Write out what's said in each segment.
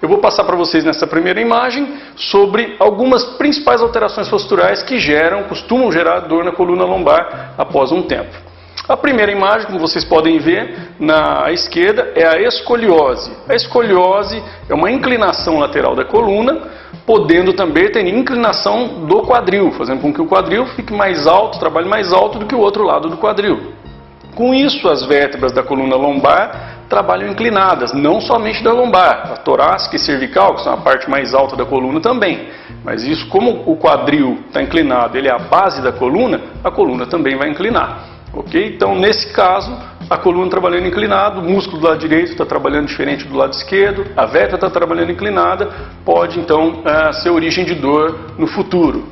eu vou passar para vocês nessa primeira imagem sobre algumas principais alterações posturais que costumam gerar dor na coluna lombar após um tempo. A primeira imagem, como vocês podem ver, na esquerda é a escoliose. A escoliose é uma inclinação lateral da coluna, podendo também ter inclinação do quadril, fazendo com que o quadril fique mais alto, trabalhe mais alto do que o outro lado do quadril. Com isso, as vértebras da coluna lombar trabalham inclinadas, não somente da lombar, a torácica e cervical, que são a parte mais alta da coluna também. Mas isso, como o quadril está inclinado, ele é a base da coluna, a coluna também vai inclinar. Ok? Então, nesse caso, a coluna trabalhando inclinado, o músculo do lado direito está trabalhando diferente do lado esquerdo, a vértebra está trabalhando inclinada, pode então ser origem de dor no futuro.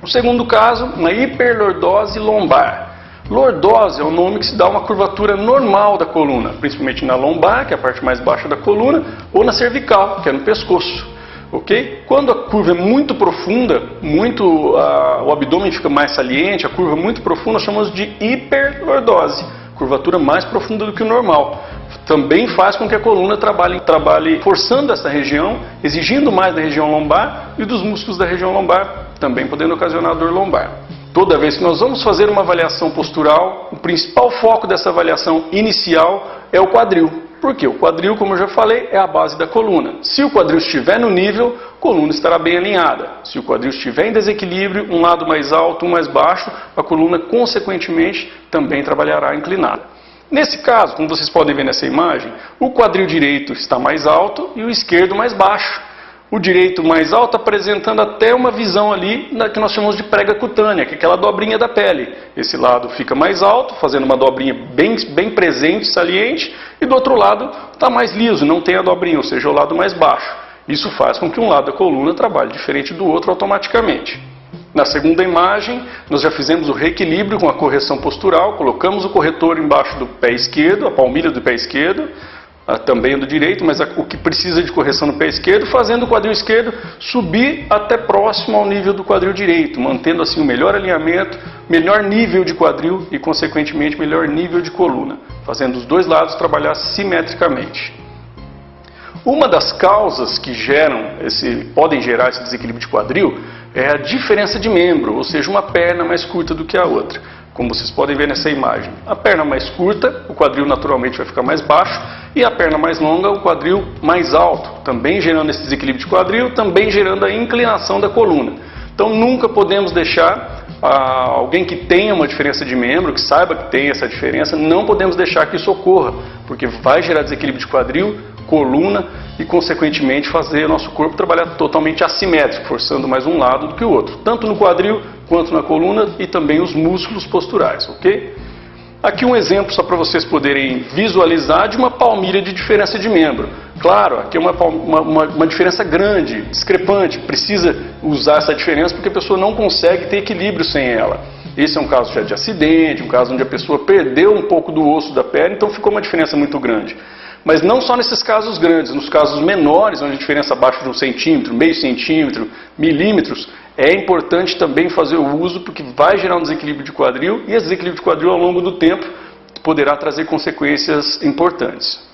O segundo caso, uma hiperlordose lombar. Lordose é o nome que se dá a uma curvatura normal da coluna, principalmente na lombar, que é a parte mais baixa da coluna, ou na cervical, que é no pescoço. Okay? Quando a curva é muito profunda, o abdômen fica mais saliente, a curva é muito profunda, nós chamamos de hiperlordose, curvatura mais profunda do que o normal. Também faz com que a coluna trabalhe forçando essa região, exigindo mais da região lombar e dos músculos da região lombar, também podendo ocasionar dor lombar. Toda vez que nós vamos fazer uma avaliação postural, o principal foco dessa avaliação inicial é o quadril. Por quê? O quadril, como eu já falei, é a base da coluna. Se o quadril estiver no nível, a coluna estará bem alinhada. Se o quadril estiver em desequilíbrio, um lado mais alto, um mais baixo, a coluna, consequentemente, também trabalhará inclinada. Nesse caso, como vocês podem ver nessa imagem, o quadril direito está mais alto e o esquerdo mais baixo. O direito mais alto apresentando até uma visão ali que nós chamamos de prega cutânea, que é aquela dobrinha da pele. Esse lado fica mais alto, fazendo uma dobrinha bem presente, saliente, e do outro lado está mais liso, não tem a dobrinha, ou seja, o lado mais baixo. Isso faz com que um lado da coluna trabalhe diferente do outro automaticamente. Na segunda imagem, nós já fizemos o reequilíbrio com a correção postural, colocamos o corretor embaixo do pé esquerdo, a palmilha do pé esquerdo, também do direito, mas o que precisa de correção no pé esquerdo, fazendo o quadril esquerdo subir até próximo ao nível do quadril direito, mantendo assim o melhor alinhamento, melhor nível de quadril e, consequentemente, melhor nível de coluna, fazendo os dois lados trabalhar simetricamente. Uma das causas que podem gerar esse desequilíbrio de quadril é a diferença de membro, ou seja, uma perna mais curta do que a outra. Como vocês podem ver nessa imagem, a perna mais curta, o quadril naturalmente vai ficar mais baixo, e a perna mais longa, o quadril mais alto, também gerando esse desequilíbrio de quadril, também gerando a inclinação da coluna. Então nunca podemos deixar alguém que tenha uma diferença de membro, que saiba que tem essa diferença, não podemos deixar que isso ocorra, porque vai gerar desequilíbrio de quadril, coluna e, consequentemente, fazer o nosso corpo trabalhar totalmente assimétrico, forçando mais um lado do que o outro, tanto no quadril quanto na coluna e também os músculos posturais, ok? Aqui um exemplo só para vocês poderem visualizar de uma palmilha de diferença de membro. Claro, aqui é uma diferença grande, discrepante, precisa usar essa diferença porque a pessoa não consegue ter equilíbrio sem ela. Esse é um caso já de acidente, um caso onde a pessoa perdeu um pouco do osso da perna, então ficou uma diferença muito grande. Mas não só nesses casos grandes, nos casos menores, onde a diferença abaixo de 1 centímetro, meio centímetro, milímetros, é importante também fazer o uso, porque vai gerar um desequilíbrio de quadril, e esse desequilíbrio de quadril ao longo do tempo poderá trazer consequências importantes.